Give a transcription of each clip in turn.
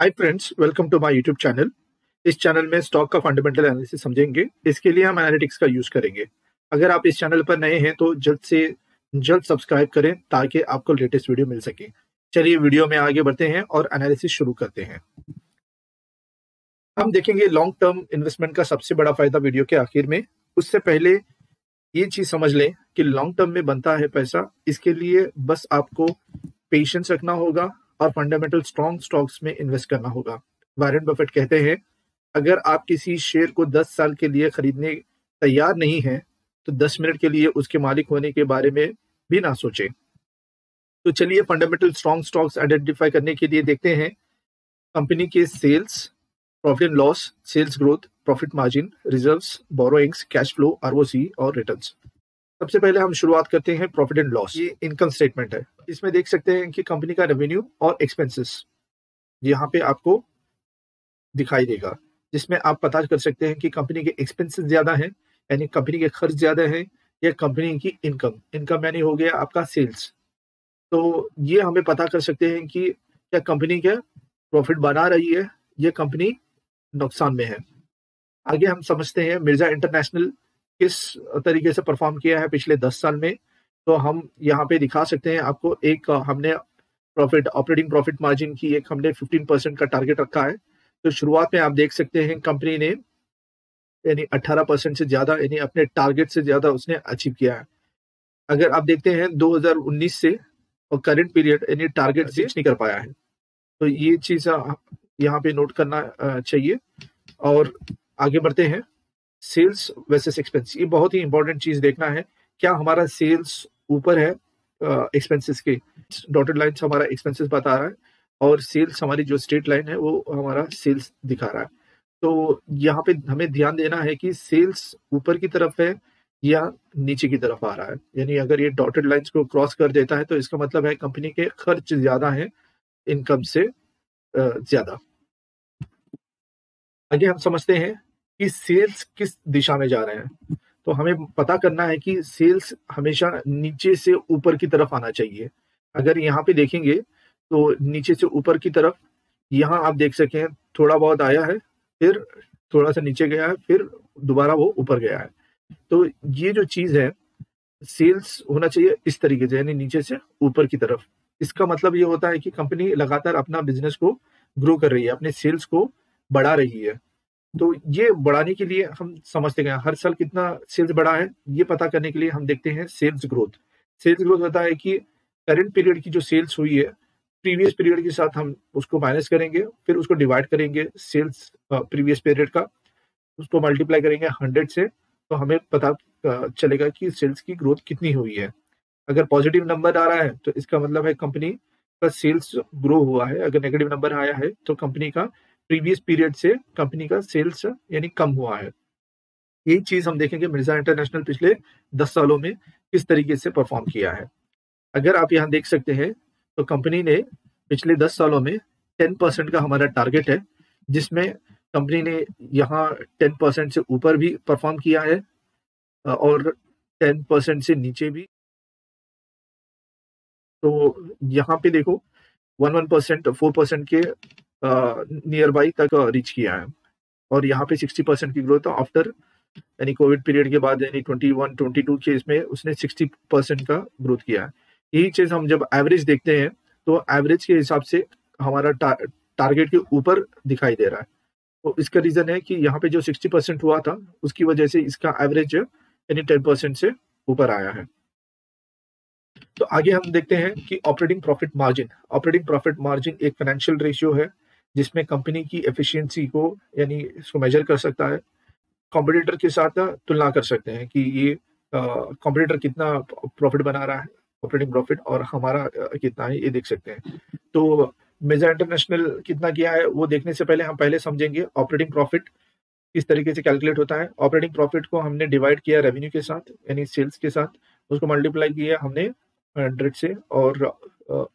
Hi friends, welcome to my YouTube channel. इस चैनल में स्टॉक का फंडामेंटल एनालिसिस समझेंगे। इसके लिए हम एनालिटिक्स का यूज करेंगे। अगर आप इस चैनल पर नए हैं तो जल्द से जल्द सब्सक्राइब करें ताकि आपको लेटेस्ट वीडियो मिल सके। चलिए वीडियो में आगे बढ़ते हैं और एनालिसिस शुरू करते हैं। हम देखेंगे लॉन्ग टर्म इन्वेस्टमेंट का सबसे बड़ा फायदा वीडियो के आखिर में। उससे पहले ये चीज समझ लें कि लॉन्ग टर्म में बनता है पैसा। इसके लिए बस आपको पेशेंस रखना होगा और फंडामेंटल स्ट्रॉन्ग स्टॉक्स में इन्वेस्ट करना होगा। वॉरेन बफेट कहते हैं, अगर आप किसी शेयर को 10 साल के लिए खरीदने तैयार नहीं हैं, तो 10 मिनट के लिए उसके मालिक होने के बारे में भी ना सोचें। तो चलिए फंडामेंटल स्ट्रॉन्ग स्टॉक्स आइडेंटिफाई करने के लिए देखते हैं कंपनी के sales, profit and loss, sales growth, profit margin, reserves, borrowings, cash flow, ROC और रिटर्न्स। सबसे पहले हम शुरुआत करते हैं प्रॉफिट एंड लॉस। ये इनकम स्टेटमेंट है। इसमें देख सकते हैं कि कंपनी का रेवेन्यू और एक्सपेंसेस यहाँ पे आपको दिखाई देगा, जिसमें आप पता कर सकते हैं कि कंपनी के एक्सपेंसेस ज्यादा हैं, यानी कंपनी के खर्च ज्यादा हैं, या कंपनी की इनकम यानी हो गया आपका सेल्स। तो ये हमें पता कर सकते हैं कि क्या कंपनी क्या प्रॉफिट बना रही है या कंपनी नुकसान में है। आगे हम समझते हैं मिर्जा इंटरनेशनल किस तरीके से परफॉर्म किया है पिछले 10 साल में। तो हम यहाँ पे दिखा सकते हैं आपको। एक हमने ऑपरेटिंग प्रॉफिट मार्जिन की एक हमने 15% का टारगेट रखा है। तो शुरुआत में आप देख सकते हैं कंपनी ने यानी 18% से ज्यादा, यानी अपने टारगेट से ज्यादा उसने अचीव किया है। अगर आप देखते हैं 2019 से और करंट पीरियड यानी टारगेट रीच नहीं कर पाया है। तो ये चीज यहाँ पे नोट करना चाहिए। और आगे बढ़ते हैं सेल्स वर्सेस एक्सपेंस। ये बहुत ही इंपॉर्टेंट चीज देखना है, क्या हमारा सेल्स ऊपर है एक्सपेंसेस के। डॉटेड लाइन हमारा एक्सपेंसेस बता रहा है और सेल्स हमारी जो स्ट्रेट लाइन है वो हमारा सेल्स दिखा रहा है। तो यहाँ पे हमें ध्यान देना है कि सेल्स ऊपर की तरफ है या नीचे की तरफ आ रहा है। यानी अगर ये डॉटेड लाइंस को क्रॉस कर देता है तो इसका मतलब है कंपनी के खर्च ज्यादा है इनकम से ज्यादा। आगे हम समझते हैं कि सेल्स किस दिशा में जा रहे हैं। तो हमें पता करना है कि सेल्स हमेशा नीचे से ऊपर की तरफ आना चाहिए। अगर यहाँ पे देखेंगे तो नीचे से ऊपर की तरफ, यहाँ आप देख सकें थोड़ा बहुत आया है, फिर थोड़ा सा नीचे गया है, फिर दोबारा वो ऊपर गया है। तो ये जो चीज है, सेल्स होना चाहिए इस तरीके से, यानी नीचे से ऊपर की तरफ। इसका मतलब ये होता है कि कंपनी लगातार अपना बिजनेस को ग्रो कर रही है, अपने सेल्स को बढ़ा रही है। तो ये बढ़ाने के लिए हम समझते हैं हर साल कितना सेल्स बढ़ा है, ये पता करने के लिए हम देखते हैं सेल्स ग्रोथ। सेल्स ग्रोथ होता है कि करंट पीरियड की जो सेल्स हुई है प्रीवियस पीरियड के साथ हम उसको माइनस करेंगे, फिर उसको डिवाइड करेंगे सेल्स प्रीवियस पीरियड का, उसको मल्टीप्लाई करेंगे 100 से, तो हमें पता चलेगा कि सेल्स की ग्रोथ कितनी हुई है। अगर पॉजिटिव नंबर आ रहा है तो इसका मतलब है कंपनी का सेल्स ग्रो हुआ है। अगर नेगेटिव नंबर आया है तो कंपनी का प्रीवियस पीरियड से कंपनी का सेल्स यानी कम हुआ है। यही चीज हम देखेंगे मिर्जा इंटरनेशनल पिछले 10 सालों में किस तरीके से परफॉर्म किया है। अगर आप यहाँ देख सकते हैं तो कंपनी ने पिछले 10 सालों में 10% का हमारा टारगेट है, जिसमें कंपनी ने यहाँ 10% से ऊपर भी परफॉर्म किया है और 10% से नीचे भी। तो यहाँ पे देखो 1% 4% के नियर बाई तक रीच किया है। और यहाँ पे 60% की ग्रोथ आफ्टर, यानी कोविड पीरियड के बाद, यानी 21 22 के इसमें उसने 60% का ग्रोथ किया है। यही चीज हम जब एवरेज देखते हैं तो एवरेज के हिसाब से हमारा टारगेट के ऊपर दिखाई दे रहा है। तो इसका रीजन है कि यहाँ पे जो 60% हुआ था उसकी वजह से इसका एवरेज यानी 10% से ऊपर आया है। तो आगे हम देखते हैं कि ऑपरेटिंग प्रॉफिट मार्जिन एक फाइनेंशियल रेशियो है जिसमें कंपनी की एफिशिएंसी को यानी इसको मेजर कर सकता है। कॉम्पिटिटर के साथ तुलना कर सकते हैं कि ये कॉम्पिटिटर कितना प्रॉफिट बना रहा है, ऑपरेटिंग प्रॉफिट, और हमारा कितना है ये देख सकते हैं। तो मेजर इंटरनेशनल कितना किया है वो देखने से पहले हम पहले समझेंगे ऑपरेटिंग प्रॉफिट किस तरीके से कैलकुलेट होता है। ऑपरेटिंग प्रॉफिट को हमने डिवाइड किया रेवेन्यू के साथ यानी सेल्स के साथ, उसको मल्टीप्लाई किया हमने 100 से, और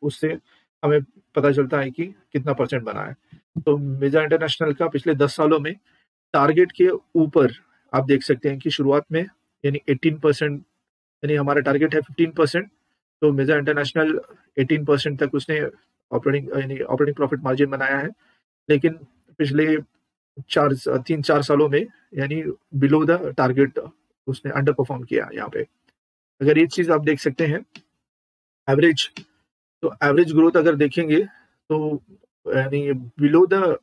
उससे हमें पता चलता है कि कितना परसेंट बना है। तो मेजर इंटरनेशनल का पिछले 10 सालों में टारगेट के ऊपर आप देख सकते हैं कि शुरुआत में यानी 18%, यानी हमारा टारगेट है 15%, तो मेजर इंटरनेशनल 18% तक उसने ऑपरेटिंग प्रॉफिट मार्जिन बनाया है। लेकिन पिछले 3-4 सालों में यानी बिलो द टारगेट उसने अंडर परफॉर्म किया यहाँ पे। अगर ये चीज़ आप देख सकते हैं एवरेज, तो एवरेज ग्रोथ अगर देखेंगे तो यानी बिलो द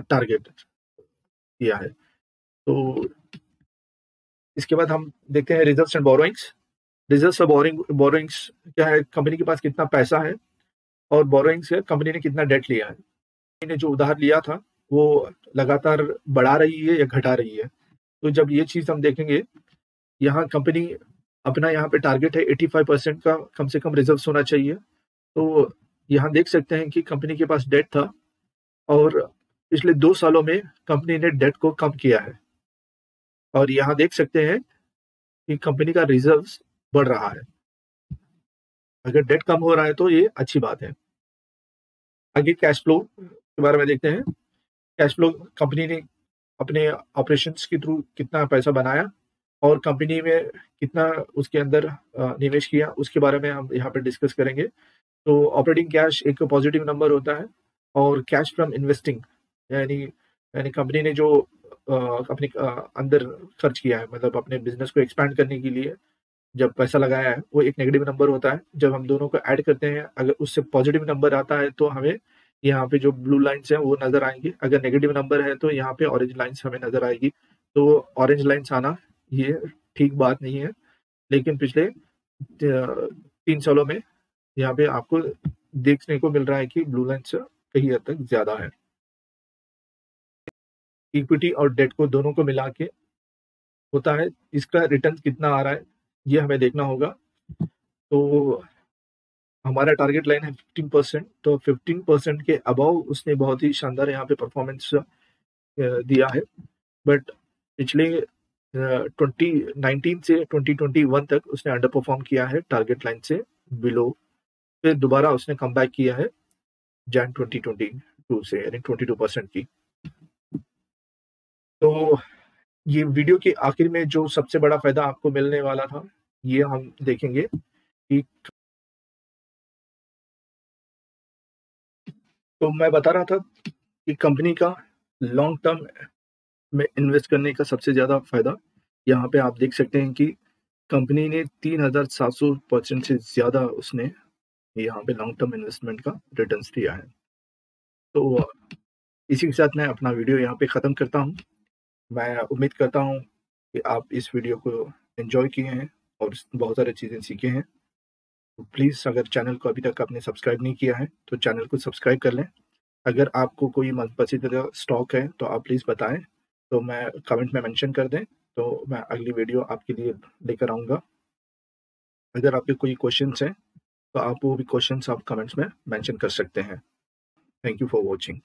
टारगेट किया है। तो इसके बाद हम देखते हैं रिजर्व्स एंड बोरोइंग्स। रिजर्व्स और बोरोइंग्स क्या है, कंपनी के पास कितना पैसा है, और बोरोइंग्स है कंपनी ने कितना डेट लिया है। कंपनी ने जो उधार लिया था वो लगातार बढ़ा रही है या घटा रही है। तो जब ये चीज़ हम देखेंगे, यहाँ कंपनी अपना यहाँ पे टारगेट है 85% का कम से कम रिजर्व्स होना चाहिए। तो यहाँ देख सकते हैं कि कंपनी के पास डेट था और पिछले 2 सालों में कंपनी ने डेट को कम किया है, और यहाँ देख सकते हैं कि कंपनी का रिजर्व्स बढ़ रहा है। अगर डेट कम हो रहा है तो ये अच्छी बात है। आगे कैश फ्लो के बारे में देखते हैं। कैश फ्लो कंपनी ने अपने ऑपरेशंस के थ्रू कितना पैसा बनाया और कंपनी में कितना उसके अंदर निवेश किया, उसके बारे में हम यहाँ पे डिस्कस करेंगे। तो ऑपरेटिंग कैश एक पॉजिटिव नंबर होता है, और कैश फ्रॉम इन्वेस्टिंग यानी यानी कंपनी ने जो अपने अंदर खर्च किया है, मतलब अपने बिजनेस को एक्सपैंड करने के लिए जब पैसा लगाया है, वो एक नेगेटिव नंबर होता है। जब हम दोनों को ऐड करते हैं, अगर उससे पॉजिटिव नंबर आता है तो हमें यहाँ पे जो ब्लू लाइन्स हैं वो नज़र आएँगी। अगर नेगेटिव नंबर है तो यहाँ पे ऑरेंज लाइन्स हमें नज़र आएगी। तो ऑरेंज लाइन्स आना ये ठीक बात नहीं है, लेकिन पिछले 3 सालों में यहाँ पे आपको देखने को मिल रहा है कि ब्लू लाइन्स कहीं हद तक ज़्यादा है। इक्विटी और डेट को दोनों को मिला के होता है, इसका रिटर्न कितना आ रहा है, ये हमें देखना होगा। तो हमारा टारगेट लाइन है 15%, तो 15% के अबव उसने बहुत ही शानदार यहाँ पे परफॉर्मेंस दिया है। बट पिछले 2019 से 2021 तक उसने अंडर परफॉर्म किया है टारगेट लाइन से बिलो। फिर दोबारा उसने कम बैक किया है जैन 2022 से, यानी 22% की। तो ये वीडियो के आखिर में जो सबसे बड़ा फायदा आपको मिलने वाला था, ये हम देखेंगे कि तो मैं बता रहा था कि कंपनी का लॉन्ग टर्म में इन्वेस्ट करने का सबसे ज़्यादा फायदा, यहाँ पे आप देख सकते हैं कि कंपनी ने 3700% से ज़्यादा उसने यहाँ पे लॉन्ग टर्म इन्वेस्टमेंट का रिटर्न्स दिया है। तो इसी के साथ मैं अपना वीडियो यहाँ पे ख़त्म करता हूँ। मैं उम्मीद करता हूँ कि आप इस वीडियो को एंजॉय किए हैं और बहुत सारी चीज़ें सीखे हैं। तो प्लीज़ अगर चैनल को अभी तक आपने सब्सक्राइब नहीं किया है तो चैनल को सब्सक्राइब कर लें। अगर आपको कोई मनपसंदीदा स्टॉक है तो आप प्लीज़ बताएं, तो मैं कमेंट में मेंशन कर दें, तो मैं अगली वीडियो आपके लिए लेकर आऊँगा। अगर आपके कोई क्वेश्चंस हैं तो आप वो भी क्वेश्चंस आप कमेंट्स में मेंशन कर सकते हैं। Thank you for watching.